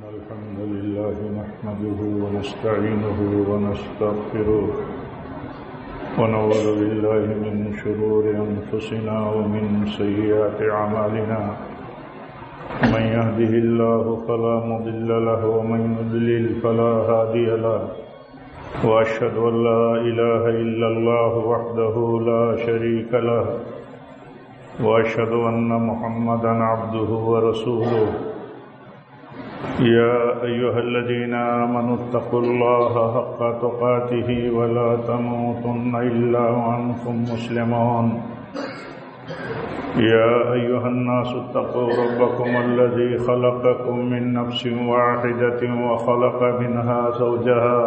الحمد لله نحمده ونستعينه ونستغفره ونعوذ بالله من شرور أنفسنا ومن سيئات أعمالنا من يهده الله فلا مضل له ومن يضلل فلا هادي له وأشهد أن لا إله إلا الله وحده لا شريك له وأشهد أن محمدا عبده ورسوله يا أيها الذين آمنوا اتقوا الله حق تقاته ولا تموتن إلا وأنتم مسلمون يا أيها الناس اتقوا ربكم الذي خلقكم من نفس واحدة وخلق منها زوجها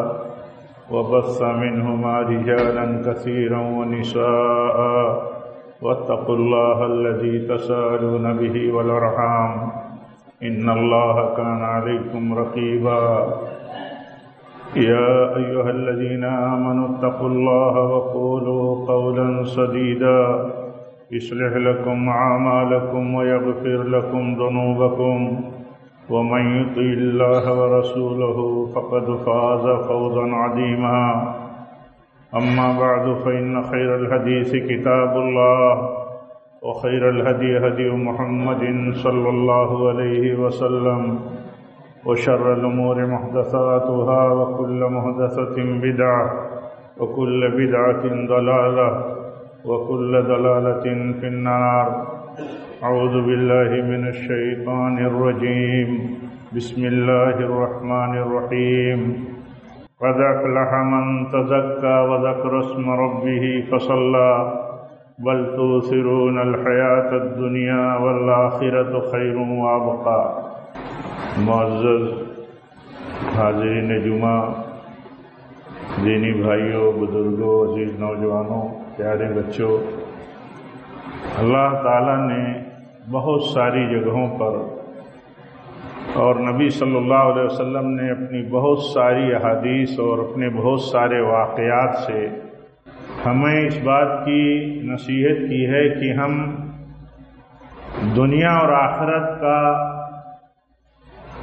وبث منهما رجالا كثيرا ونساء واتقوا الله الذي تساءلون به والأرحام إن الله كان عليكم رقيبا يا أيها الذين آمنوا اتقوا الله وقولوا قولا سديدا يصلح لكم أعمالكم ويغفر لكم ذنوبكم ومن يطع الله ورسوله فقد فاز فوزا عظيما أما بعد فإن خير الحديث كتاب الله وخير الهدي هدي محمد صلى الله عليه وسلم وشر الأمور محدثاتها وكل محدثة بدعة وكل بدعة ضلالة وكل ضلالة في النار. أعوذ بالله من الشيطان الرجيم. بسم الله الرحمن الرحيم. قد أفلح من تزكى وذكر اسم ربه فصلى بل تؤثرون الحیاة الدنیا والآخرة خیر وابقى. معزز حاضرین جمعہ، دینی بھائیوں، بزرگوں، عزیز نوجوانوں، پیارے بچوں، اللہ تعالیٰ نے بہت ساری جگہوں پر اور نبی صلی اللہ علیہ وسلم نے اپنی بہت ساری احادیث اور اپنے بہت سارے واقعات سے ہمیں اس بات کی نصیحت کی ہے کہ ہم دنیا اور آخرت کا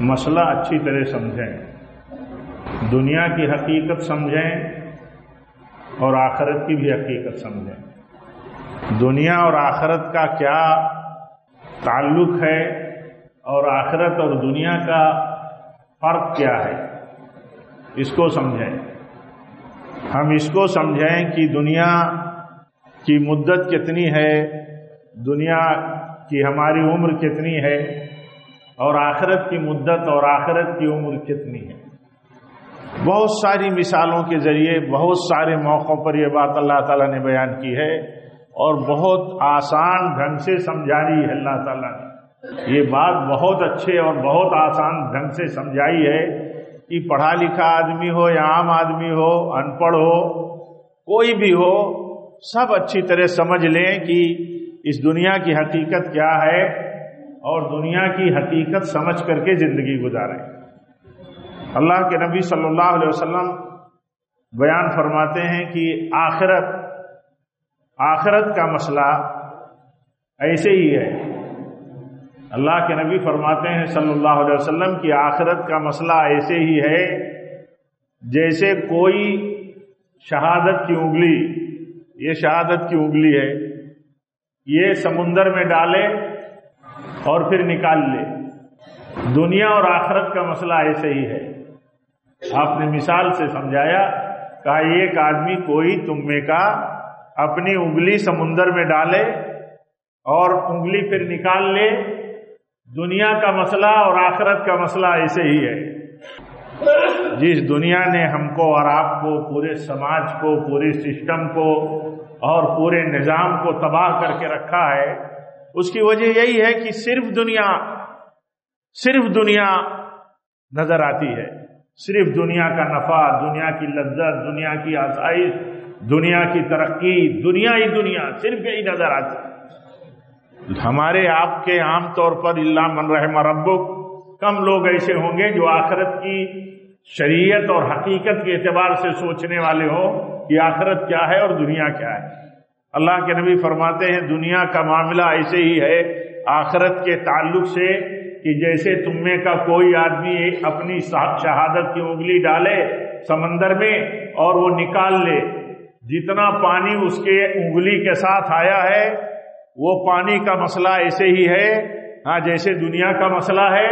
مسئلہ اچھی طرح سمجھیں، دنیا کی حقیقت سمجھیں اور آخرت کی بھی حقیقت سمجھیں. دنیا اور آخرت کا کیا تعلق ہے اور آخرت اور دنیا کا فرق کیا ہے، اس کو سمجھیں. ہم اس کو سمجھیں کہ دنیا کی مدت کتنی ہے، دنیا کی ہماری عمر کتنی ہے، اور آخرت کی مدت اور آخرت کی عمر کتنی ہے. بہت ساری مثالوں کے ذریعے بہت سارے موقعوں پر یہ بات اللہ تعالیٰ نے بیان کی ہے اور بہت آسان ڈھنگ سے سمجھائی ہے. اللہ تعالیٰ نے یہ بات بہت اچھے اور بہت آسان ڈھنگ سے سمجھائی ہے کہ پڑھا لکھا آدمی ہو یا عام آدمی ہو، ان پڑھ ہو، کوئی بھی ہو، سب اچھی طرح سمجھ لیں کہ اس دنیا کی حقیقت کیا ہے اور دنیا کی حقیقت سمجھ کر کے زندگی گزاریں. اللہ کے نبی صلی اللہ علیہ وسلم بیان فرماتے ہیں کہ آخرت کا مسئلہ ایسے ہی ہے. اللہ کے نبی فرماتے ہیں صلی اللہ علیہ وسلم کہ آخرت کا مسئلہ ایسے ہی ہے جیسے کوئی شہادت کی انگلی، یہ شہادت کی انگلی ہے، یہ سمندر میں ڈالے اور پھر نکال لے. دنیا اور آخرت کا مسئلہ ایسے ہی ہے. آپ نے مثال سے سمجھایا، کہا ایک آدمی کوئی تم میں کا اپنی انگلی سمندر میں ڈالے اور انگلی پھر نکال لے. دنیا کا مسئلہ اور آخرت کا مسئلہ ایسے ہی ہے. جس دنیا نے ہم کو اور آپ کو، پورے سماج کو، پورے سسٹم کو اور پورے نظام کو تباہ کر کے رکھا ہے، اس کی وجہ یہی ہے کہ صرف دنیا نظر آتی ہے. صرف دنیا کا نفع، دنیا کی لذت، دنیا کی آسائش، دنیا کی ترقی، دنیا ہی دنیا، صرف یہی نظر آتی ہے. ہمارے آپ کے عام طور پر الا من رحم ربک کم لوگ ایسے ہوں گے جو آخرت کی شریعت اور حقیقت کے اعتبار سے سوچنے والے ہوں کہ آخرت کیا ہے اور دنیا کیا ہے. اللہ کے نبی فرماتے ہیں دنیا کا معاملہ ایسے ہی ہے، آخرت کے تعلق سے کہ جیسے تم میں کا کوئی آدمی اپنی شہادت کی انگلی ڈالے سمندر میں اور وہ نکال لے، جتنا پانی اس کے انگلی کے ساتھ آیا ہے وہ پانی کا مسئلہ ایسے ہی ہے ہاں جیسے دنیا کا مسئلہ ہے،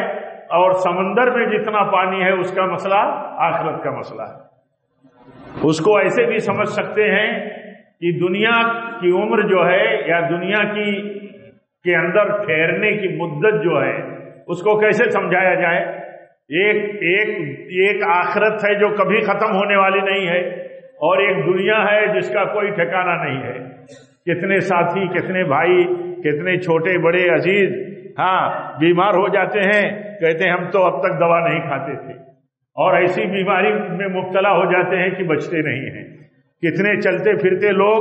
اور سمندر میں جتنا پانی ہے اس کا مسئلہ آخرت کا مسئلہ ہے۔ اس کو ایسے بھی سمجھ سکتے ہیں کہ دنیا کی عمر جو ہے یا دنیا کے اندر ٹھہرنے کی مدت جو ہے اس کو کیسے سمجھایا جائے؟ ایک آخرت ہے جو کبھی ختم ہونے والی نہیں ہے، اور ایک دنیا ہے جس کا کوئی ٹھکانہ نہیں ہے۔ کتنے ساتھی، کتنے بھائی، کتنے چھوٹے بڑے عزیز بیمار ہو جاتے ہیں، کہتے ہیں ہم تو اب تک دوا نہیں کھاتے تھے، اور ایسی بیماری میں مبتلا ہو جاتے ہیں کہ بچتے نہیں ہیں۔ کتنے چلتے پھرتے لوگ،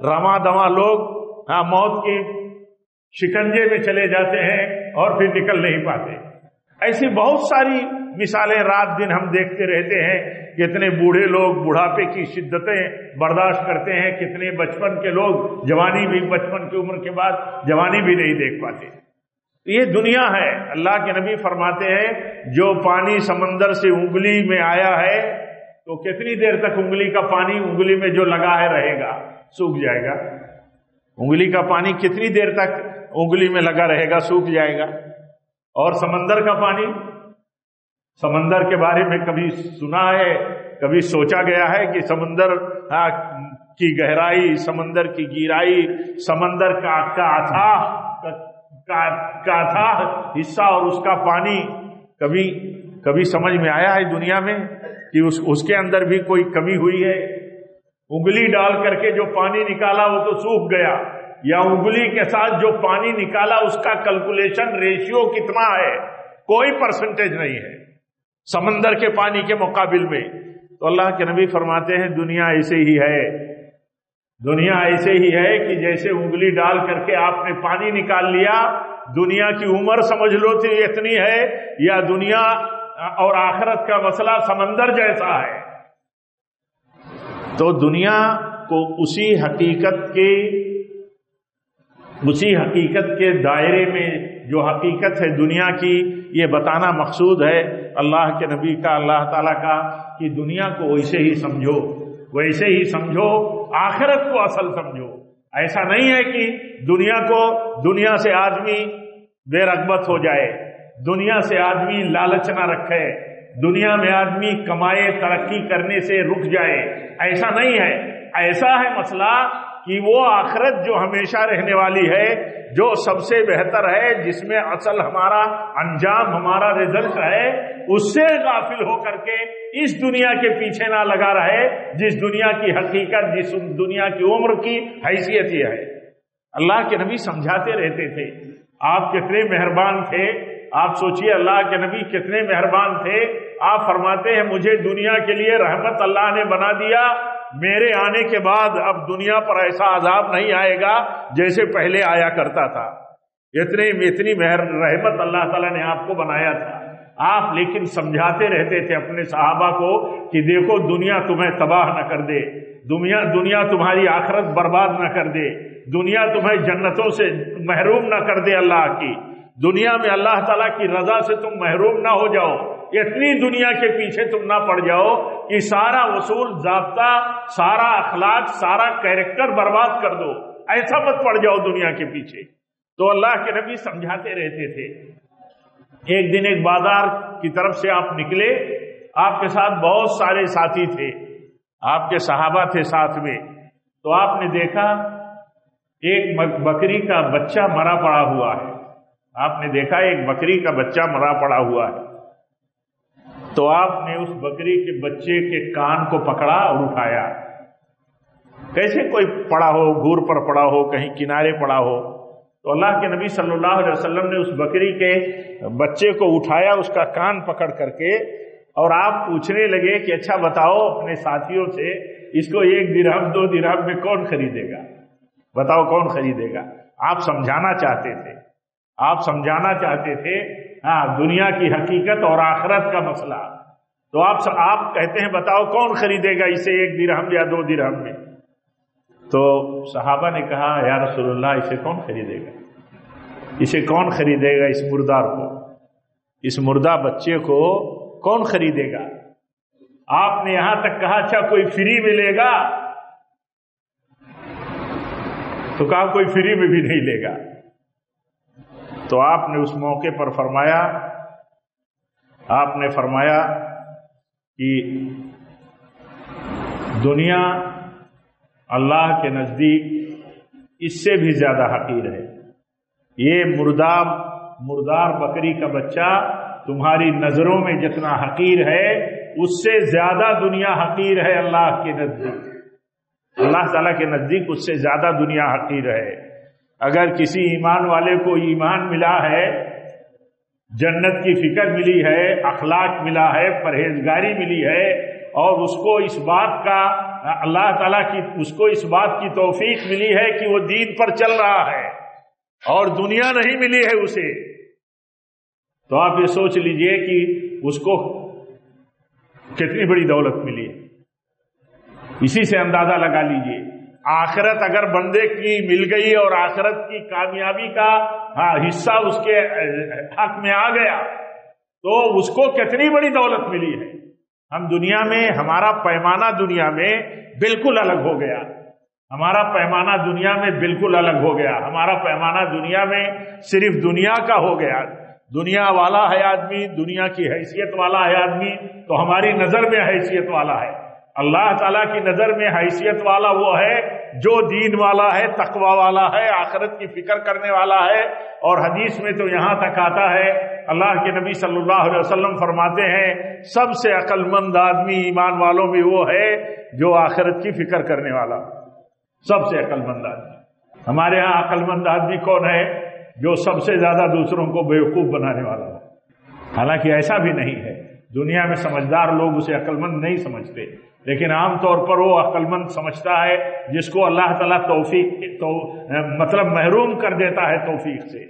رواں دواں لوگ موت کے شکنجے میں چلے جاتے ہیں اور پھر نکل نہیں پاتے۔ ایسی بہت ساری مثالیں رات دن ہم دیکھتے رہتے ہیں۔ کتنے بوڑھے لوگ بڑھاپے کی شدتیں برداشت کرتے ہیں، کتنے بچپن کے لوگ جوانی بھی، بچپن کی عمر کے بعد جوانی بھی نہیں دیکھ پاتے۔ یہ دنیا ہے۔ اللہ کے نبی فرماتے ہیں جو پانی سمندر سے انگلی میں آیا ہے تو کتنی دیر تک انگلی کا پانی انگلی میں جو لگا ہے رہے گا؟ سوکھ جائے گا۔ انگلی کا پانی کتنی دیر تک انگلی میں لگا رہے گا؟ سوکھ جائے گا۔ اور سمندر کا پانی، سمندر کے بارے میں کبھی سنا ہے، کبھی سوچا گیا ہے کہ سمندر کی گہرائی، سمندر کی گہرائی، سمندر کا اتھاہ حصہ اور اس کا پانی کبھی سمجھ میں آیا ہے دنیا میں کہ اس کے اندر بھی کوئی کمی ہوئی ہے؟ انگلی ڈال کر کے جو پانی نکالا وہ تو سوکھ گیا، یا انگلی کے ساتھ جو پانی نکالا اس کا کیلکولیشن ریشیو کتنا ہے؟ کوئی پرسنٹیج نہیں ہے سمندر کے پانی کے مقابل میں۔ تو اللہ کے نبی فرماتے ہیں دنیا ایسے ہی ہے، دنیا ایسے ہی ہے کہ جیسے انگلی ڈال کر کے آپ نے پانی نکال لیا، دنیا کی عمر سمجھ لو تو اتنی ہے، یا دنیا اور آخرت کا مسئلہ سمندر جیسا ہے۔ تو دنیا کو اسی حقیقت کے دائرے میں جو حقیقت ہے دنیا کی، یہ بتانا مقصود ہے اللہ کے نبی کا، اللہ تعالیٰ کا، کہ دنیا کو ویسے ہی سمجھو، ویسے ہی سمجھو، آخرت کو اصل سمجھو۔ ایسا نہیں ہے کہ دنیا سے آدمی بے رغبت ہو جائے، دنیا سے آدمی لالچ نہ رکھے، دنیا میں آدمی کمائے، ترقی کرنے سے رک جائے، ایسا نہیں ہے۔ ایسا ہے مسئلہ کہ وہ آخرت جو ہمیشہ رہنے والی ہے، جو سب سے بہتر ہے، جس میں اصل ہمارا انجام، ہمارا رزلٹ ہے، اس سے غافل ہو کر کے اس دنیا کے پیچھے نہ لگا رہے جس دنیا کی حقیقت، جس دنیا کی عمر کی حیثیت یہ ہے۔ اللہ کے نبی سمجھاتے رہتے تھے۔ آپ کتنے مہربان تھے، آپ سوچئے اللہ کے نبی کتنے مہربان تھے۔ آپ فرماتے ہیں مجھے دنیا کے لیے رحمت اللہ نے بنا دیا، میرے آنے کے بعد اب دنیا پر ایسا عذاب نہیں آئے گا جیسے پہلے آیا کرتا تھا۔ اتنی رحمت اللہ تعالیٰ نے آپ کو بنایا تھا۔ آپ لیکن سمجھاتے رہتے تھے اپنے صحابہ کو کہ دیکھو دنیا تمہیں تباہ نہ کر دے، دنیا تمہاری آخرت برباد نہ کر دے، دنیا تمہیں جنتوں سے محروم نہ کر دے اللہ کی، دنیا میں اللہ تعالیٰ کی رضا سے تم محروم نہ ہو جاؤ، اتنی دنیا کے پیچھے تم نہ پڑ جاؤ کہ سارا اصول، ضابطہ، سارا اخلاق، سارا کیریکٹر برباد کر دو، ایسا مت پڑ جاؤ دنیا کے پیچھے۔ تو اللہ کے نبی سمجھاتے رہتے تھے۔ ایک دن ایک بازار کی طرف سے آپ نکلے، آپ کے ساتھ بہت سارے ساتھی تھے، آپ کے صحابہ تھے ساتھ میں، تو آپ نے دیکھا ایک بکری کا بچہ مرا پڑا ہوا ہے۔ آپ نے دیکھا ایک بکری کا بچہ مرا پڑا ہوا ہے، تو آپ نے اس بکری کے بچے کے کان کو پکڑا اور اٹھایا۔ کیسے کوئی پڑا ہو، گور پر پڑا ہو، کہیں کنارے پڑا ہو، تو اللہ کے نبی صلی اللہ علیہ وسلم نے اس بکری کے بچے کو اٹھایا، اس کا کان پکڑ کر کے، اور آپ پوچھنے لگے کہ اچھا بتاؤ اپنے ساتھیوں سے، اس کو 1 درہم 2 درہم میں کون خریدے گا؟ بتاؤ کون خریدے گا؟ آپ سمجھانا چاہتے تھے، آپ سمجھانا چاہتے تھے دنیا کی حقیقت اور آخرت کا مسئلہ۔ تو آپ کہتے ہیں بتاؤ کون خریدے گا اسے 1 درہم یا 2 درہم میں؟ تو صحابہ نے کہا یا رسول اللہ اسے کون خریدے گا، اسے کون خریدے گا اس مردار کو؟ اس مردہ بچے کو کون خریدے گا؟ آپ نے یہاں تک کہا اچھا کوئی فری میں لے گا، تو کہا کوئی فری میں بھی نہیں لے گا۔ تو آپ نے اس موقع پر فرمایا، آپ نے فرمایا کہ دنیا اللہ کے نزدیک اس سے بھی زیادہ حقیر ہے۔ یہ مردار بکری کا بچہ تمہاری نظروں میں جتنا حقیر ہے اس سے زیادہ دنیا حقیر ہے اللہ کے نزدیک۔ اللہ تعالیٰ کے نزدیک اس سے زیادہ دنیا حقیر ہے۔ اگر کسی ایمان والے کو ایمان ملا ہے، جنت کی فکر ملی ہے، اخلاق ملا ہے، پرہیزگاری ملی ہے، اور اس کو اس بات کا اللہ تعالیٰ کی اس کو اس بات کی توفیق ملی ہے کہ وہ دین پر چل رہا ہے اور دنیا نہیں ملی ہے اسے، تو آپ یہ سوچ لیجئے کہ اس کو کتنی بڑی دولت ملی ہے۔ اسی سے اندازہ لگا لیجئے، آخرت اگر بندے کی مل گئی اور آخرت کی کامیابی کا حصہ اس کے حق میں آ گیا تو اس کو کتنی بڑی دولت ملی ہے۔ ہم دنیا میں ہمارا پیمانہ دنیا میں بالکل الگ ہو گیا، ہمارا پیمانہ دنیا میں بالکل الگ ہو گیا، ہمارا پیمانہ دنیا میں صرف دنیا کا ہو گیا۔ دنیا والا ہے آدمی، دنیا کی حیثیت والا ہے آدمی تو ہماری نظر میں حیثیت والا ہے۔ اللہ تعالیٰ کی نظر میں حیثیت والا وہ ہے جو دین والا ہے، تقوی والا ہے، آخرت کی فکر کرنے والا ہے۔ اور حدیث میں تو یہاں تک آتا ہے، اللہ کے نبی صلی اللہ علیہ وسلم فرماتے ہیں سب سے عقل مند آدمی ایمان والوں میں وہ ہے جو آخرت کی فکر کرنے والا، سب سے عقل مند آدمی۔ ہمارے ہاں عقل مند آدمی کون ہے؟ جو سب سے زیادہ دوسروں کو بیوقوف بنانے والا ہے۔ حالانکہ ایسا بھی نہیں ہے، دنیا میں سمجھدار لوگ اسے عقل مند نہیں سمجھتے، لیکن عام طور پر وہ عقل مند سمجھتا ہے جس کو اللہ تعالیٰ مطلب محروم کر دیتا ہے توفیق سے۔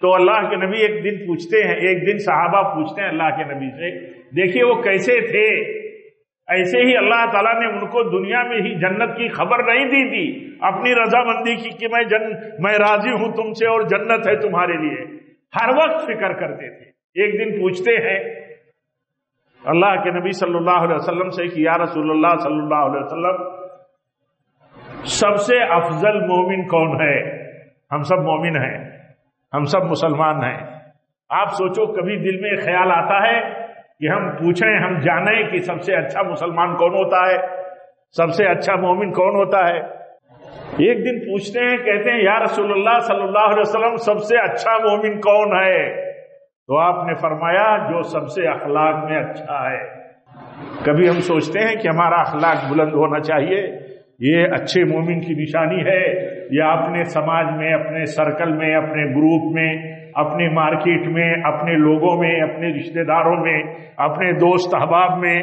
تو اللہ کے نبی ایک دن صحابہ پوچھتے ہیں اللہ کے نبی سے، دیکھیے وہ کیسے تھے؟ ایسے ہی اللہ تعالیٰ نے ان کو دنیا میں ہی جنت کی خبر نہیں دی تھی، اپنی رضامندی کی کہ میں راضی ہوں تم سے اور جنت ہے تمہارے لیے، ہر وقت فکر کرتے تھے۔ ایک دن پوچھتے ہیں اللہ کے نبی صلی اللہ علیہ وسلم سے کہ یا رسول اللہ صلی اللہ علیہ وسلم، سب سے افضل مومن کون ہے؟ ہم سب مومن ہیں، ہم سب مسلمان ہیں۔ آپ سوچو کبھی دل میں خیال آتا ہے کہ ہم پوچھیں، ہم جانیں کہ سب سے اچھا مسلمان کون ہوتا ہے، سب سے اچھا مومن کون ہوتا ہے؟ ایک دن پوچھتے ہیں، کہتے ہیں یا رسول اللہ صلی اللہ علیہ وسلم سب سے اچھا مومن کون ہے؟ تو آپ نے فرمایا جو سب سے اخلاق میں اچھا ہے۔ کبھی ہم سوچتے ہیں کہ ہمارا اخلاق بلند ہونا چاہیے، یہ اچھے مومن کی نشانی ہے، یا اپنے سماج میں، اپنے سرکل میں، اپنے گروپ میں، اپنے مارکیٹ میں، اپنے لوگوں میں، اپنے رشتہ داروں میں، اپنے دوست احباب میں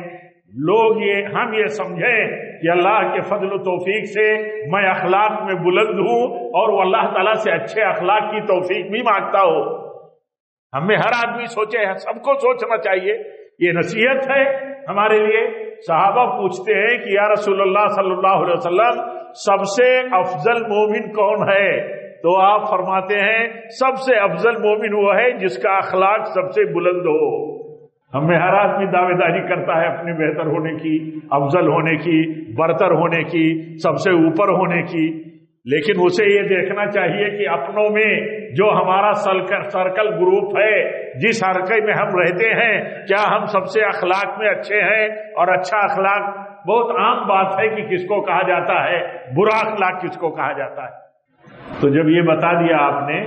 لوگ ہم یہ سمجھیں کہ اللہ کے فضل و توفیق سے میں اخلاق میں بلند ہوں اور وہ اللہ تعالیٰ سے اچھے اخلاق کی توفیق بھی مانگتا ہو۔ ہمیں ہر آدمی سوچے، سب کو سوچنا چاہیے، یہ نصیحت ہے ہمارے لیے۔ صحابہ پوچھتے ہیں کہ یا رسول اللہ صلی اللہ علیہ وسلم سب سے افضل مومن کون ہے؟ تو آپ فرماتے ہیں سب سے افضل مومن وہ ہے جس کا اخلاق سب سے بلند ہو۔ ہمیں ہر آدمی دعوے داری کرتا ہے اپنے بہتر ہونے کی، افضل ہونے کی، برتر ہونے کی، سب سے اوپر ہونے کی، لیکن اسے یہ دیکھنا چاہیے کہ اپنوں میں جو ہمارا سرکل گروپ ہے، جس حلقے میں ہم رہتے ہیں، کیا ہم سب سے اخلاق میں اچھے ہیں؟ اور اچھا اخلاق بہت عام بات ہے کہ کس کو کہا جاتا ہے، برا اخلاق کس کو کہا جاتا ہے۔ تو جب یہ بتا دیا آپ نے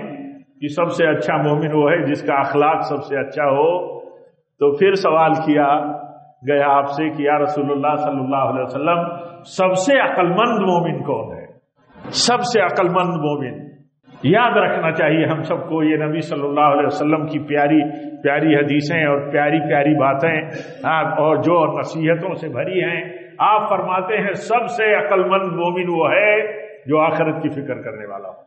کہ سب سے اچھا مومن وہ ہے جس کا اخلاق سب سے اچھا ہو، تو پھر سوال کیا گیا آپ سے کہ یا رسول اللہ صلی اللہ علیہ وسلم سب سے عقل مند مومن کون ہے؟ سب سے عقل مند مومن۔ یاد رکھنا چاہیے ہم سب کو یہ نبی صلی اللہ علیہ وسلم کی پیاری پیاری حدیثیں اور پیاری پیاری باتیں اور جو نصیحتوں سے بھری ہیں۔ آپ فرماتے ہیں سب سے عقل مند مومن وہ ہے جو آخرت کی فکر کرنے والا ہو۔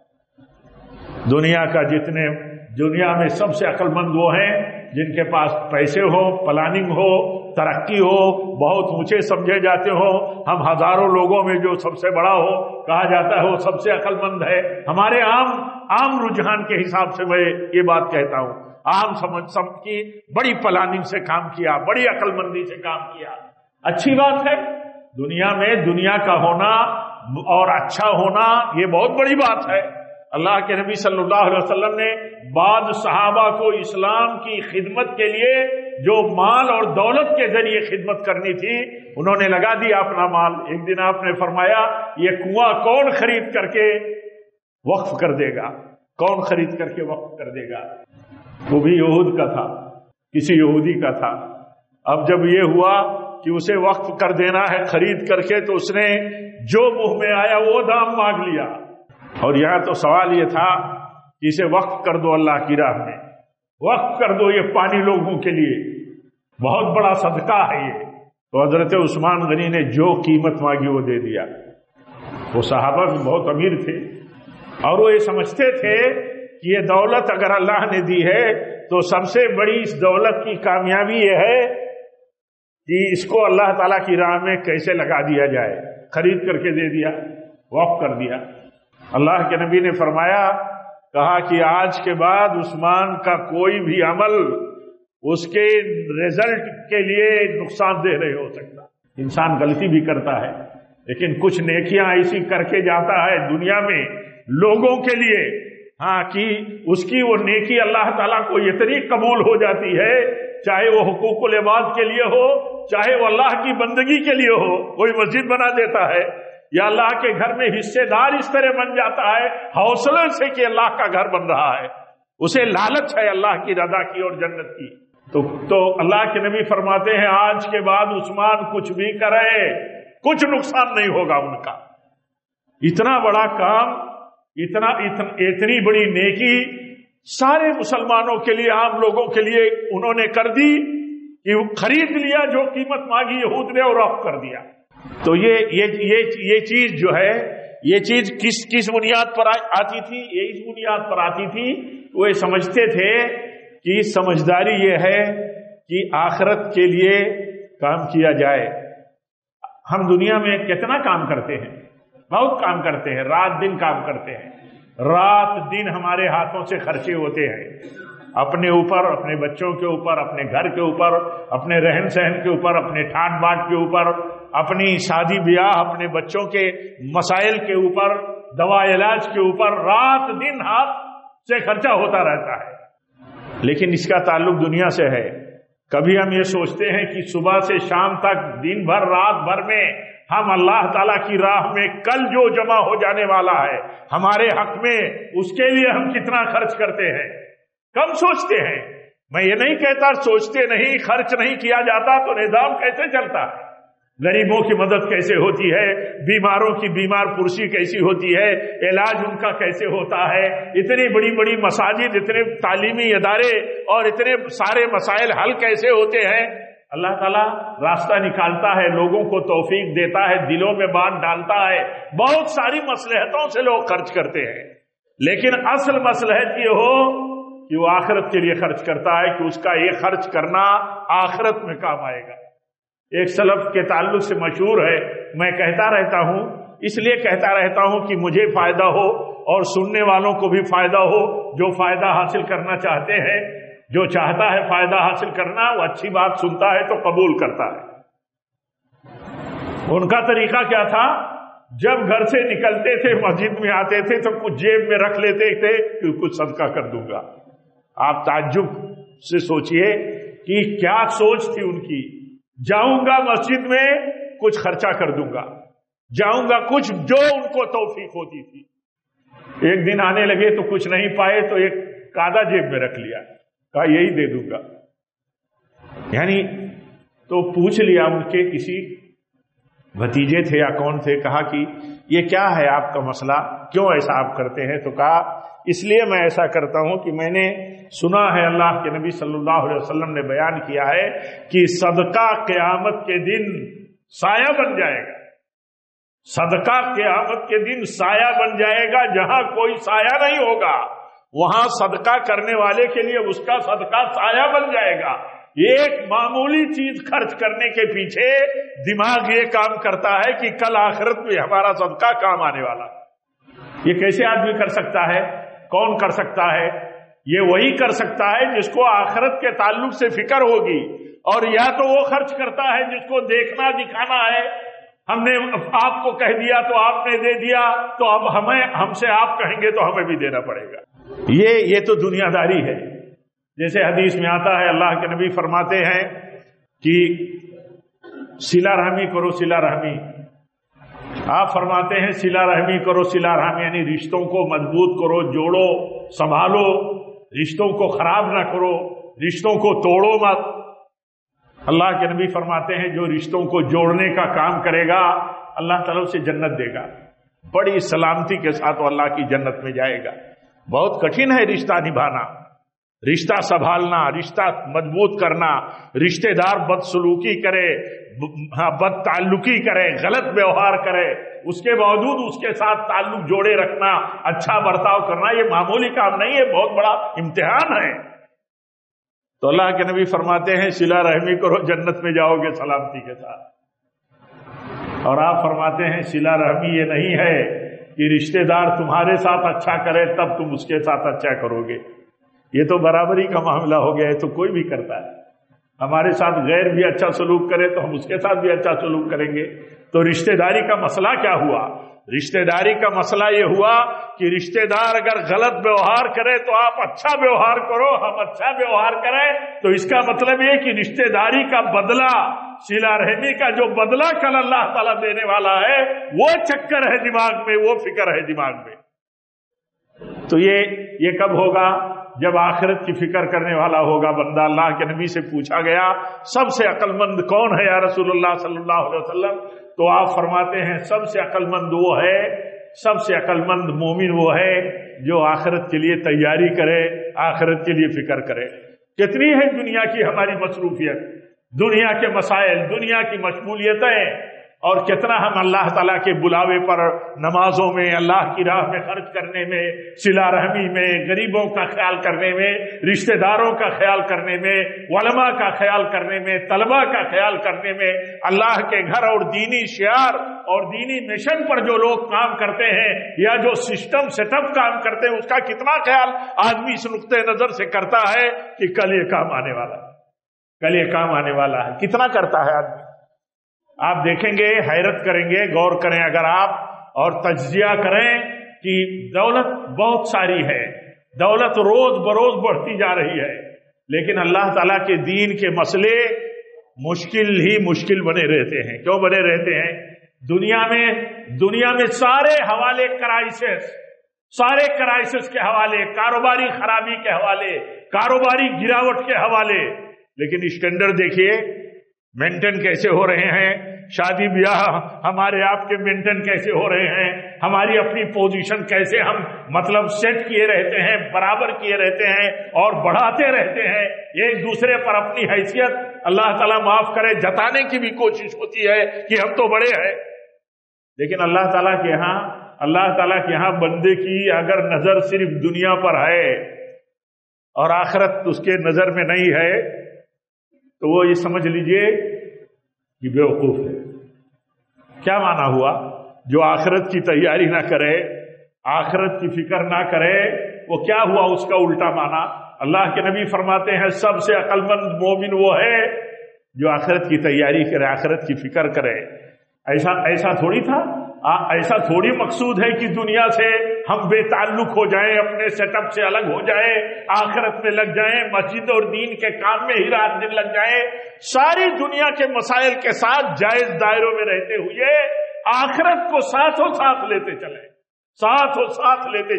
دنیا میں سب سے عقل مند وہ ہیں جن کے پاس پیسے ہو، پلاننگ ہو، ترقی ہو، بہت اونچے سمجھے جاتے ہو، ہم ہزاروں لوگوں میں جو سب سے بڑا ہو کہا جاتا ہے وہ سب سے عقل مند ہے۔ ہمارے عام رجحان کے حساب سے میں یہ بات کہتا ہوں، عام سمجھ کی بڑی پلاننگ سے کام کیا، بڑی عقل مندی سے کام کیا، اچھی بات ہے۔ دنیا میں دنیا کا ہونا اور اچھا ہونا یہ بہت بڑی بات ہے۔ اللہ کے نبی صلی اللہ علیہ وسلم نے بعض صحابہ کو اسلام کی خدمت کے لیے جو مال اور دولت کے ذریعے خدمت کرنی تھی انہوں نے لگا دیا اپنا مال۔ ایک دن آپ نے فرمایا یہ کنواں کون خرید کر کے وقف کر دے گا، کون خرید کر کے وقف کر دے گا؟ وہ بھی یہود کا تھا، کسی یہودی کا تھا۔ اب جب یہ ہوا کہ اسے وقف کر دینا ہے خرید کر کے تو اس نے جو منہ میں آیا وہ دام مانگ لیا۔ اور یہاں تو سوال یہ تھا کہ اسے وقف کر دو اللہ کی راہ میں، وقف کر دو، یہ پانی لوگوں کے لیے بہت بڑا صدقہ ہے یہ۔ تو حضرت عثمان غنی نے جو قیمت مانگی وہ دے دیا۔ وہ صحابہ بھی بہت امیر تھے اور وہ یہ سمجھتے تھے کہ یہ دولت اگر اللہ نے دی ہے تو سب سے بڑی اس دولت کی کامیابی یہ ہے کہ اس کو اللہ تعالیٰ کی راہ میں کیسے لگا دیا جائے۔ خرید کر کے دے دیا، وقف کر دیا۔ اللہ کے نبی نے فرمایا، کہا کہ آج کے بعد عثمان کا کوئی بھی عمل اس کے رزلٹ کے لیے نقصان دہ نہیں ہو سکتا۔ انسان غلطی بھی کرتا ہے لیکن کچھ نیکیاں ایسی کر کے جاتا ہے دنیا میں لوگوں کے لیے، کہ اس کی وہ نیکی اللہ تعالیٰ کو اتنی قبول ہو جاتی ہے، چاہے وہ حقوق العباد کے لیے ہو، چاہے وہ اللہ کی بندگی کے لیے ہو۔ کوئی مسجد بنا دیتا ہے یا اللہ کے گھر میں حصے دار اس طرح بن جاتا ہے حوصلے سے کہ اللہ کا گھر بن رہا ہے، اسے لالچ ہے اللہ کی رضا کی اور جنت کی۔ تو اللہ کے نبی فرماتے ہیں آج کے بعد عثمان کچھ بھی کرے کچھ نقصان نہیں ہوگا ان کا۔ اتنا بڑا کام، اتنی بڑی نیکی سارے مسلمانوں کے لیے، عام لوگوں کے لیے انہوں نے کر دی کہ خرید لیا جو قیمت مانگی یہود نے اور رفع کر دیا۔ تو یہ چیز جو ہے، یہ چیز کس بنیاد پر آتی تھی؟ یہ اس بنیاد پر آتی تھی وہ یہ سمجھتے تھے کہ سمجھداری یہ ہے کہ آخرت کے لیے کام کیا جائے۔ ہم دنیا میں کتنا کام کرتے ہیں، بہت کام کرتے ہیں، رات دن کام کرتے ہیں، رات دن ہمارے ہاتھوں سے خرچے ہوتے ہیں، اپنے اوپر، اپنے بچوں کے اوپر، اپنے گھر کے اوپر، اپنے رہن سہن کے اوپر، اپنے ٹھاٹ باٹ کے اوپر، اپنی شادی بیاہ، اپنے بچوں کے مسائل کے اوپر، دوا علاج کے اوپر، رات دن ہاتھ سے خرچہ ہوتا رہتا ہے۔ لیکن اس کا تعلق دنیا سے ہے۔ کبھی ہم یہ سوچتے ہیں کہ صبح سے شام تک، دن بھر، رات بھر میں ہم اللہ تعالیٰ کی راہ میں کل جو جمع ہو جانے والا ہے ہمارے حق میں، اس کے لیے ہم کتنا خرچ کرتے ہیں؟ کم سوچتے ہیں۔ میں یہ نہیں کہتا سوچتے نہیں، خرچ نہیں کیا جاتا تو نظام کیسے چلتا ہے؟ غریبوں کی مدد کیسے ہوتی ہے؟ بیماروں کی بیمار پرسی کیسی ہوتی ہے؟ علاج ان کا کیسے ہوتا ہے؟ اتنی بڑی بڑی مساجد، اتنے تعلیمی ادارے اور اتنے سارے مسائل حل کیسے ہوتے ہیں؟ اللہ تعالیٰ راستہ نکالتا ہے، لوگوں کو توفیق دیتا ہے، دلوں میں بات ڈالتا ہے، بہت ساری مصلحتوں سے لوگ خرچ کرتے ہیں۔ لیکن اصل مصلحت یہ ہو کہ وہ آخرت کے لیے خرچ کرتا ہے، کہ اس کا یہ خرچ کرنا آخرت میں کام آئے گا۔ ایک سلف کے تعلق سے مشہور ہے، میں کہتا رہتا ہوں، اس لیے کہتا رہتا ہوں کہ مجھے فائدہ ہو اور سننے والوں کو بھی فائدہ ہو۔ جو فائدہ حاصل کرنا چاہتے ہیں، جو چاہتا ہے فائدہ حاصل کرنا، وہ اچھی بات سنتا ہے تو قبول کرتا ہے۔ ان کا طریقہ کیا تھا؟ جب گھر سے نکلتے تھے، مسجد میں آتے تھے تو کچھ جیب میں رکھ لیتے تھے کہ کچھ صدقہ کر دوں گا۔ آپ تعجب سے سوچئے کہ کیا سوچ تھی ان کی۔ جاؤں گا مسجد میں کچھ خرچہ کر دوں گا، جاؤں گا کچھ، جو ان کو توفیق ہوتی تھی۔ ایک دن آنے لگے تو کچھ نہیں پائے تو ایک کادا جیب میں رکھ لیا، کہا یہی دے دوں گا۔ یعنی تو پوچھ لیا ان کے کسی بھتیجے تھے یا کون تھے، کہا کہ یہ کیا ہے آپ کا مسئلہ، کیوں ایسا آپ کرتے ہیں؟ تو کہا اس لیے میں ایسا کرتا ہوں کہ میں نے سنا ہے اللہ کے نبی صلی اللہ علیہ وسلم نے بیان کیا ہے کہ صدقہ قیامت کے دن سایہ بن جائے گا۔ صدقہ قیامت کے دن سایہ بن جائے گا، جہاں کوئی سایہ نہیں ہوگا وہاں صدقہ کرنے والے کے لیے اس کا صدقہ سایہ بن جائے گا۔ ایک معمولی چیز خرچ کرنے کے پیچھے دماغ یہ کام کرتا ہے کہ کل آخرت میں ہمارا صدقہ کام آنے والا۔ یہ کیسے آدمی کر سکتا ہے؟ کون کر سکتا ہے؟ یہ وہی کر سکتا ہے جس کو آخرت کے تعلق سے فکر ہوگی، اور یا تو وہ خرچ کرتا ہے جس کو دیکھنا دکھانا ہے، ہم نے آپ کو کہہ دیا تو آپ نے دے دیا، تو اب ہم سے آپ کہیں گے تو ہمیں بھی دینا پڑے گا۔ یہ تو دنیا داری ہے۔ جیسے حدیث میں آتا ہے، اللہ کے نبی فرماتے ہیں کہ صلہ رحمی کرو، صلہ رحمی۔ آپ فرماتے ہیں صلہ رحمی کرو، صلہ رحمی یعنی رشتوں کو مضبوط کرو، جوڑو، سنبھالو، رشتوں کو خراب نہ کرو، رشتوں کو توڑو مت۔ اللہ کے نبی فرماتے ہیں جو رشتوں کو جوڑنے کا کام کرے گا اللہ تعالیٰ اسے جنت دے گا، بڑی سلامتی کے ساتھ وہ اللہ کی جنت میں جائے گا۔ بہت کٹھن ہے رشتہ نبھانا، رشتہ سنبھالنا، رشتہ مضبوط کرنا۔ رشتہ دار بدسلوکی کرے، بد تعلقی کرے، غلط ویوہار کرے، اس کے باوجود اس کے ساتھ تعلق جوڑے رکھنا، اچھا برتاؤ کرنا، یہ معمولی کام نہیں ہے، بہت بڑا امتحان ہے۔ تو اللہ کے نبی فرماتے ہیں صلہ رحمی کرو، جنت میں جاؤ گے سلامتی کے ساتھ۔ اور آپ فرماتے ہیں صلہ رحمی یہ نہیں ہے کہ رشتہ دار تمہارے ساتھ اچھا کرے تب تم اس کے ساتھ اچھا کرو گے، یہ تو برابری کا معاملہ ہو گیا ہے، تو کوئی بھی کرتا ہے۔ ہمارے ساتھ غیر بھی اچھا سلوک کرے تو ہم اس کے ساتھ بھی اچھا سلوک کریں گے۔ تو رشتہ داری کا مسئلہ کیا ہوا؟ رشتہ داری کا مسئلہ یہ ہوا کہ رشتہ دار اگر غلط ویوہار کرے تو آپ اچھا ویوہار کرو، ہم اچھا ویوہار کریں، تو اس کا مطلب یہ کہ رشتہ داری کا بدلہ، صلہ رحمی کا جو بدلہ کل اللہ تعالیٰ دینے والا ہے، وہ چکر ہے دماغ میں، وہ فکر ہے دماغ میں۔ تو یہ کب ہوگا؟ جب آخرت کی فکر کرنے والا ہوگا بندہ۔ اللہ کے نبی سے پوچھا گیا سب سے عقل مند کون ہے یا رسول اللہ صلی اللہ علیہ وسلم؟ تو آپ فرماتے ہیں سب سے عقل مند وہ ہے، سب سے عقل مند مومن وہ ہے جو آخرت کے لیے تیاری کرے، آخرت کے لیے فکر کرے۔ کتنی ہے دنیا کی ہماری مصروفیت، دنیا کے مسائل، دنیا کی مشغولیتیں، اور کتنا ہم اللہ تعالیٰ کے بلاوے پر نمازوں میں، اللہ کی راہ میں خرچ کرنے میں، صلہ رحمی میں، غریبوں کا خیال کرنے میں، رشتہ داروں کا خیال کرنے میں، علماء کا خیال کرنے میں، طلباء کا خیال کرنے میں، اللہ کے گھر اور دینی شعار اور دینی مشن پر جو لوگ کام کرتے ہیں یا جو سسٹم سیٹ اپ کام کرتے ہیں، اس کا کتنا خیال آدمی اس نقطۂ نظر سے کرتا ہے کہ کل یہ کام آنے والا ہے، کل یہ کام آنے والا ہے، کتنا کرتا ہے آدمی؟ آپ دیکھیں گے، حیرت کریں گے، غور کریں اگر آپ اور تجزیہ کریں کہ دولت بہت ساری ہے، دولت روز بروز بڑھتی جا رہی ہے، لیکن اللہ تعالیٰ کے دین کے مسئلے مشکل ہی مشکل بنے رہتے ہیں۔ کیوں بنے رہتے ہیں؟ دنیا میں سارے حوالے سارے کرائسس کے حوالے، کاروباری خرابی کے حوالے، کاروباری گراوٹ کے حوالے، لیکن اسٹینڈرڈ دیکھیے مینٹین کیسے ہو رہے ہیں، شادی بیاہ ہمارے آپ کے مینٹین کیسے ہو رہے ہیں، ہماری اپنی پوزیشن کیسے ہم مطلب سیٹ کیے رہتے ہیں، برابر کیے رہتے ہیں اور بڑھاتے رہتے ہیں، ایک دوسرے پر اپنی حیثیت اللہ تعالیٰ معاف کرے جتانے کی بھی کوشش ہوتی ہے کہ ہم تو بڑے ہیں، لیکن اللہ تعالیٰ کے یہاں بندے کی اگر نظر صرف دنیا پر ہے اور آخرت اس کے نظر میں نہیں ہے تو وہ یہ سمجھ لیجئے کہ بیوقوف ہے۔ کیا معنی ہوا؟ جو آخرت کی تیاری نہ کرے، آخرت کی فکر نہ کرے، وہ کیا ہوا؟ اس کا الٹا معنی۔ اللہ کے نبی فرماتے ہیں سب سے عقل مند مومن وہ ہے جو آخرت کی تیاری کرے، آخرت کی فکر کرے۔ ایسا تھوڑی تھا، ایسا تھوڑی مقصود ہے کہ دنیا سے ہم بے تعلق ہو جائیں، اپنے سیٹ اپ سے الگ ہو جائیں، آخرت میں لگ جائیں، مسجد اور دین کے کام میں ہی رات دن لگ جائیں، ساری دنیا کے مسائل کے ساتھ جائز دائروں میں رہتے ہوئے آخرت کو ساتھوں ساتھ لیتے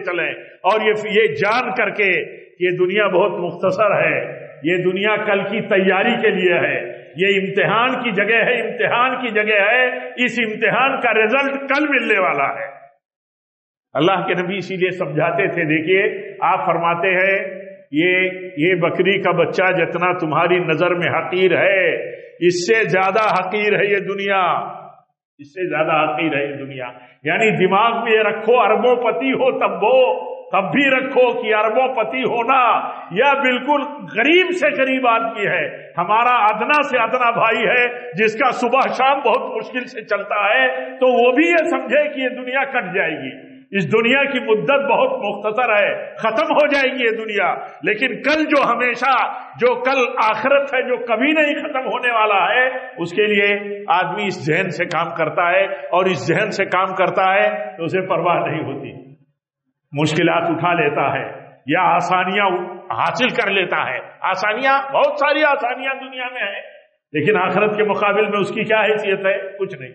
چلیں، اور یہ جان کر کے یہ دنیا بہت مختصر ہے، یہ دنیا کل کی تیاری کے لیے ہے، یہ امتحان کی جگہ ہے، اس امتحان کا رزلٹ کل ملنے والا ہے۔ اللہ کے نبی اسی لیے سمجھاتے تھے، دیکھیے آپ فرماتے ہیں یہ بکری کا بچہ جتنا تمہاری نظر میں حقیر ہے، اس سے زیادہ حقیر ہے یہ دنیا، یعنی دماغ میں یہ رکھو اربوں پتی ہو تب بھی رکھو کہ اربوں پتی ہونا یا بالکل غریب سے غریب آدمی ہے، ہمارا ادنا سے ادنا بھائی ہے جس کا صبح شام بہت مشکل سے چلتا ہے، تو وہ بھی یہ سمجھے کہ یہ دنیا کٹ جائے گی، اس دنیا کی مدت بہت مختصر ہے، ختم ہو جائے گی یہ دنیا، لیکن کل جو ہمیشہ، جو کل آخرت ہے، جو کبھی نہیں ختم ہونے والا ہے، اس کے لیے آدمی اس ذہن سے کام کرتا ہے، اور اس ذہن سے کام کرتا ہے تو اسے پرواہ نہیں ہوتی، مشکلات اٹھا لیتا ہے یا آسانیاں حاصل کر لیتا ہے۔ آسانیاں، بہت ساری آسانیاں دنیا میں ہیں، لیکن آخرت کے مقابل میں اس کی کیا حیثیت ہے؟ کچھ نہیں۔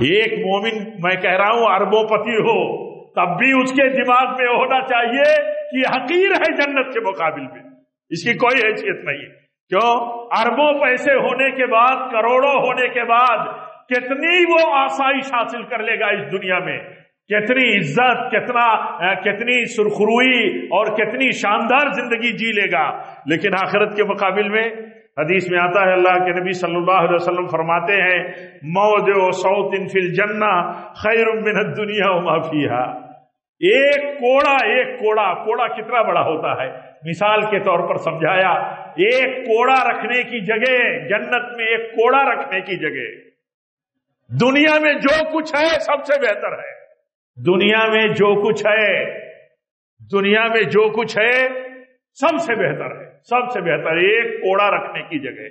ایک مومن، میں کہہ رہا ہوں اربوں پتی ہو، تب بھی اس کے دماغ میں ہونا چاہیے کہ حقیر ہے جنت کے مقابل میں، اس کی کوئی حیثیت نہیں۔ کیوں؟ اربوں پیسے ہونے کے بعد، کروڑوں ہونے کے بعد کتنی وہ آسائش حاصل کر لے گا اس دنیا میں، کتنی عزت، کتنی سرخروئی اور کتنی شاندار زندگی جی لے گا، لیکن آخرت کے مقابل میں حدیث میں آتا ہے، اللہ کے نبی صلی اللہ علیہ وسلم فرماتے ہیں، موضع صوت فی الجنہ خیر من الدنیا وما فیہا۔ ایک کوڑا کتنا بڑا ہوتا ہے، مثال کے طور پر سمجھایا، ایک کوڑا رکھنے کی جگہ، جنت میں ایک کوڑا رکھنے کی جگہ، دنیا میں جو کچھ ہے سب سے بہتر ہے۔ دنیا میں جو کچھ ہے سب سے بہتر ہے، سب سے بہتر ایک کوڑا رکھنے کی جگہ۔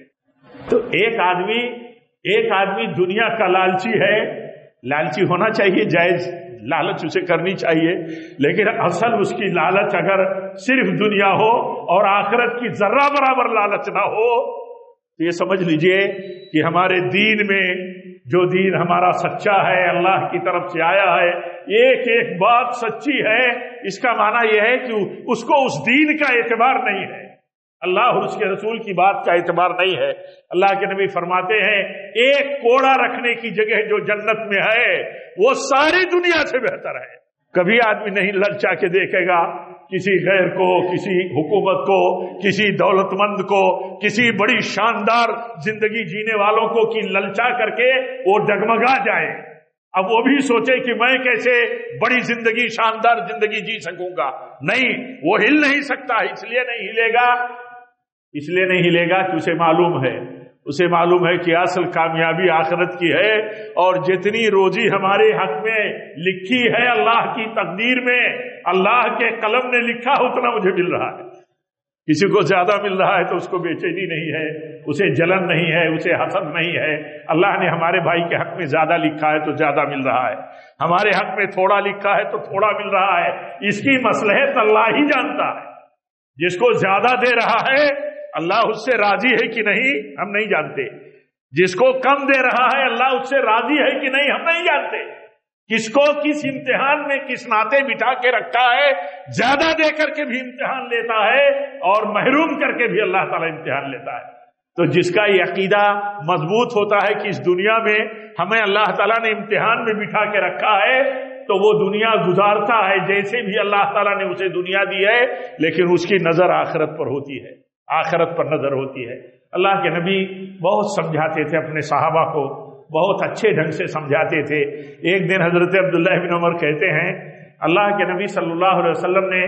تو ایک آدمی دنیا کا لالچی ہے، لالچی ہونا چاہیے، جائز لالچ اسے کرنی چاہیے، لیکن اصل اس کی لالچ اگر صرف دنیا ہو اور آخرت کی ذرہ برابر لالچ نہ ہو تو یہ سمجھ لیجئے کہ ہمارے دین میں، جو دین ہمارا سچا ہے، اللہ کی طرف سے آیا ہے، ایک بات سچی ہے، اس کا معنی یہ ہے کہ اس کو اس دین کا اعتبار نہیں ہے، اللہ اور اس کے رسول کی بات کا اعتبار نہیں ہے۔ اللہ کے نبی فرماتے ہیں، ایک کوڑا رکھنے کی جگہ جو جنت میں ہے وہ ساری دنیا سے بہتر ہے۔ کبھی آدمی نہیں للچا کے دیکھے گا کسی غیر کو، کسی حکومت کو، کسی دولت مند کو، کسی بڑی شاندار زندگی جینے والوں کو کہ للچا کر کے وہ ڈگمگا جائے، اب وہ بھی سوچے کہ میں کیسے بڑی زندگی، شاندار زندگی جی سکوں گا۔ نہیں، وہ ہل نہیں سکتا، اس لیے نہیں ہلے گا کہ اسے معلوم ہے کہ اصل کامیابی آخرت کی ہے، اور جتنی روزی ہمارے حق میں لکھی ہے اللہ کی تقدیر میں، اللہ کے قلم نے لکھا اتنا مجھے مل رہا ہے۔ کسی کو زیادہ مل رہا ہے تو اس کو بے چینی نہیں ہے، اسے جلن نہیں ہے، اسے حسد نہیں ہے۔ اللہ نے ہمارے بھائی کے حق میں زیادہ لکھا ہے تو زیادہ مل رہا ہے، ہمارے حق میں تھوڑا لکھا ہے تو تھوڑا مل رہا ہے۔ اس کی مصلحت اللہ ہی جانتا ہے۔ جس کو زیادہ دے رہا ہے اللہ اس سے راضی ہے کہ نہیں ہم نہیں جانتے، جس کو کم دے رہا ہے اللہ اس سے راضی ہے کہ نہیں ہم نہیں جانتے، کس کو کس امتحان میں کس ناطے بٹھا کے رکھا ہے، زیادہ دے کر کے بھی امتحان لیتا ہے اور محروم کر کے بھی اللہ تعالیٰ امتحان لیتا ہے۔ تو جس کا یہ عقیدہ مضبوط ہوتا ہے کہ اس دنیا میں ہمیں اللہ تعالیٰ نے امتحان میں بٹھا کے رکھا ہے، تو وہ دنیا گزارتا ہے جیسے بھی اللہ تعالیٰ نے اسے دنیا دی ہے، لیکن اس کی نظر آخرت پر ہوتی ہے، آخرت پر نظر ہوتی ہے۔ اللہ کے نبی بہت سمجھاتے تھے اپنے صحابہ کو، بہت اچھے ڈھنگ سے سمجھاتے تھے۔ ایک دن حضرت عبداللہ بن عمر کہتے ہیں، اللہ کے نبی صلی اللہ علیہ وسلم نے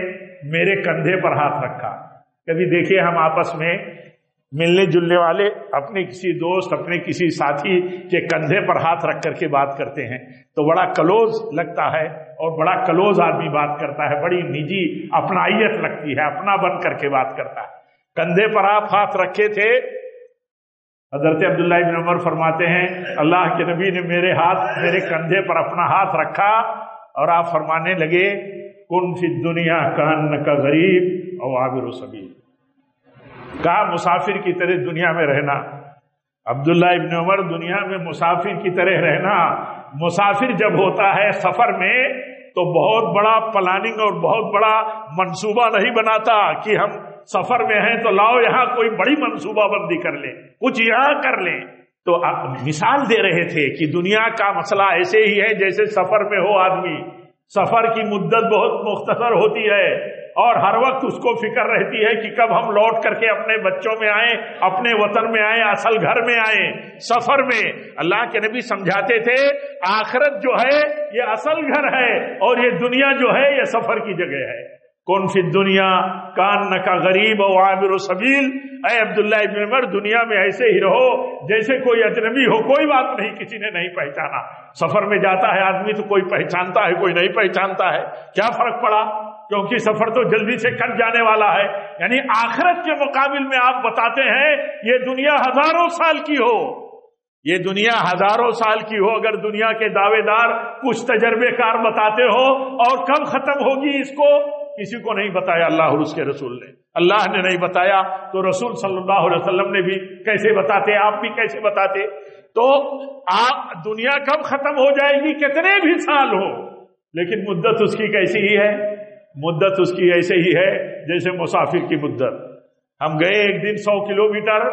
میرے کندھے پر ہاتھ رکھا۔ کبھی دیکھیے ہم آپس میں ملنے جلنے والے اپنے کسی دوست، اپنے کسی ساتھی کے کندھے پر ہاتھ رکھ کر کے بات کرتے ہیں تو بڑا کلوز لگتا ہے، اور بڑا کلوز آدمی بات کرتا ہے، بڑی نجی اپنائیت لگتی ہے، اپنا بن کر کے بات کرتا ہے۔ کندھے پر آپ ہاتھ رکھے تھے، حضرت عبداللہ بن عمر فرماتے ہیں اللہ کے نبی نے میرے کندھے پر اپنا ہاتھ رکھا اور آپ فرمانے لگے، کن فی الدنیا کانک غریب او عابر سبیل، کہا مسافر کی طرح دنیا میں رہنا۔ عبداللہ ابن عمر، دنیا میں مسافر کی طرح رہنا، مسافر جب ہوتا ہے سفر میں تو بہت بڑا پلاننگ اور بہت بڑا منصوبہ نہیں بناتا کہ ہم سفر میں ہیں تو لاؤ یہاں کوئی بڑی منصوبہ بندی کر لیں، کچھ یہاں کر لیں۔ تو مثال دے رہے تھے کہ دنیا کا مسئلہ ایسے ہی ہے جیسے سفر میں ہو آدمی، سفر کی مدت بہت مختصر ہوتی ہے اور ہر وقت اس کو فکر رہتی ہے کہ کب ہم لوٹ کر کے اپنے بچوں میں آئیں، اپنے وطن میں آئیں، اصل گھر میں آئیں۔ سفر میں اللہ کے نبی سمجھاتے تھے آخرت جو ہے یہ اصل گھر ہے اور یہ دنیا جو ہے یہ سفر کی جگہ ہے۔ کن فی الدنیا کانک غریب و عابر سبیل، اے عبداللہ ابن عمر دنیا میں ایسے ہی رہو جیسے کوئی اجنبی ہو، کوئی بات نہیں، کسی نے نہیں پہچانا۔ سفر میں جاتا ہے آدمی تو کوئی پہچانتا ہے، کوئی نہیں پہچانتا ہے، کیا فرق پڑا، کیونکہ سفر تو جلدی سے کٹ جانے والا ہے۔ یعنی آخرت کے مقابل میں آپ بتاتے ہیں یہ دنیا ہزاروں سال کی ہو، یہ دنیا ہزاروں سال کی ہو، اگر دنیا کے دعوے دار کچھ تجربے کار بتاتے ہو، اور کب ختم ہوگی اس کو کسی کو نہیں بتایا اللہ اور اس کے رسول نے، اللہ نے نہیں بتایا تو رسول صلی اللہ علیہ وسلم نے بھی کیسے بتاتے، آپ بھی کیسے بتاتے؟ تو آپ دنیا کب ختم ہو جائے گی، کتنے بھی سال ہو، لیکن مدت اس کی کیسی ہی ہے، مدت اس کی ایسے ہی ہے جیسے مسافر کی مدت۔ ہم گئے ایک دن 100 کلومیٹر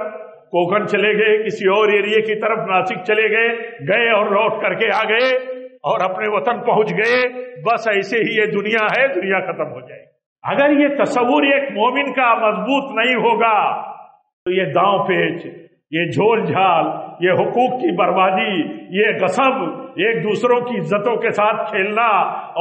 کوکن چلے گئے، کسی اور ایریے کی طرف ناسک چلے گئے اور لوٹ کر کے آ گئے اور اپنے وطن پہنچ گئے، بس ایسے ہی یہ دنیا ہے، دنیا ختم ہو جائے گی۔ اگر یہ تصور ایک مومن کا مضبوط نہیں ہوگا تو یہ داؤں پیچ، یہ جھول جھال، یہ حقوق کی بربادی، یہ غصب، ایک دوسروں کی عزتوں کے ساتھ کھیلنا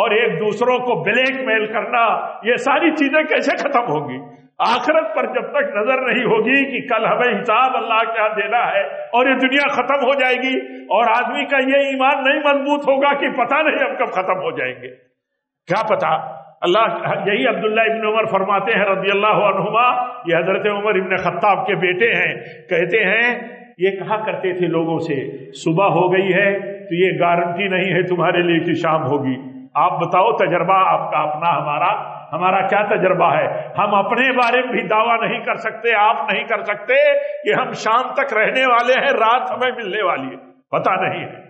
اور ایک دوسروں کو بلیک میل کرنا، یہ ساری چیزیں کیسے ختم ہوگی؟ آخرت پر جب تک نظر نہیں ہوگی کہ کل ہمیں حساب اللہ کے ہاں دینا ہے اور یہ دنیا ختم ہو جائے گی، اور آدمی کا یہ ایمان نہیں مضبوط ہوگا کہ پتہ نہیں ہم کب ختم ہو جائیں گے، کیا پتہ۔ اللہ یہی عبداللہ ابن عمر فرماتے ہیں رضی اللہ عنہما، یہ حضرت عمر ابن خطاب کے بیٹے ہیں، کہتے ہیں یہ کہا کرتے تھے لوگوں سے صبح ہو گئی ہے تو یہ گارنٹی نہیں ہے تمہارے لیے کہ شام ہوگی۔ آپ بتاؤ تجربہ آپ کا اپنا، ہمارا کیا تجربہ ہے؟ ہم اپنے بارے میں بھی دعویٰ نہیں کر سکتے، آپ نہیں کر سکتے کہ ہم شام تک رہنے والے ہیں، رات ہمیں ملنے والی ہے، پتہ نہیں ہے،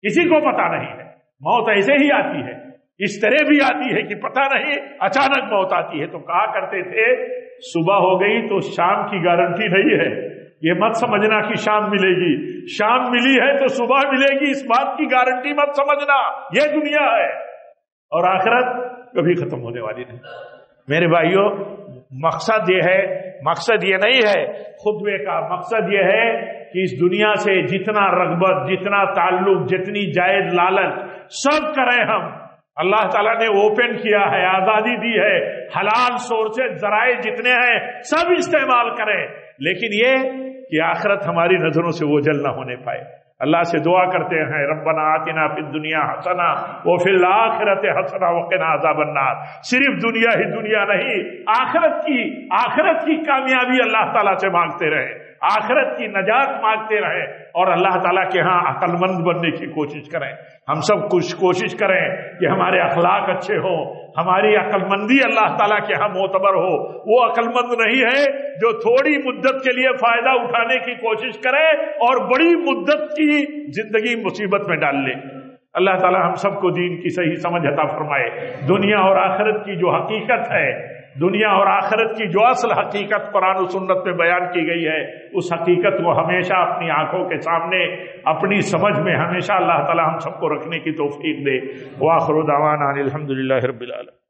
کسی کو پتہ نہیں ہے۔ موت ایسے ہی آتی ہے، اس طرح بھی آتی ہے کہ پتہ نہیں، اچانک موت آتی ہے۔ تو کہا کرتے تھے صبح ہو گئی تو شام کی گارنٹی نہیں ہے، یہ مت سمجھنا کہ شام ملے گی، شام ملی ہے تو صبح ملے گی، اس بات کی گارنٹی مت سمجھنا، یہ دنیا ہے اور آخرت کبھی ختم ہونے والی نہیں۔ میرے بھائیوں، مقصد یہ نہیں ہے خطبے کا، مقصد یہ ہے کہ اس دنیا سے جتنا رغبت، جتنا تعلق، جتنی جائز لالچ سب کریں ہم۔ اللہ تعالیٰ نے اوپن کیا ہے، آزادی دی ہے، حلال سورسز ذرائع جتنے ہیں سب استعمال کریں، لیکن یہ کہ آخرت ہماری نظروں سے اوجھل نہ ہونے پائے۔ اللہ سے دعا کرتے ہیں ربنا آتنا فی الدنیا حسنہ وفی الآخرۃ حسنہ وقنا عذاب النار۔ صرف دنیا ہی دنیا نہیں، آخرت کی کامیابی اللہ تعالیٰ سے مانگتے رہیں، آخرت کی نجات مانگتے رہیں، اور اللہ تعالیٰ کے ہاں عقل مند بننے کی کوشش کریں۔ ہم سب کچھ کوشش کریں کہ ہمارے اخلاق اچھے ہوں، ہماری عقل مندی اللہ تعالیٰ کے ہاں معتبر ہو۔ وہ عقل مند نہیں ہے جو تھوڑی مدت کے لیے فائدہ اٹھانے کی کوشش کرے اور بڑی مدت کی زندگی مصیبت میں ڈال لے۔ اللہ تعالیٰ ہم سب کو دین کی صحیح سمجھ عطا فرمائے۔ دنیا اور آخرت کی جو حقیقت ہے، دنیا اور آخرت کی جو اصل حقیقت قرآن و سنت میں بیان کی گئی ہے، اس حقیقت کو ہمیشہ اپنی آنکھوں کے سامنے، اپنی سمجھ میں ہمیشہ اللہ تعالیٰ ہم سب کو رکھنے کی توفیق دے۔ وآخر دعوانا الحمدللہ رب العالمین۔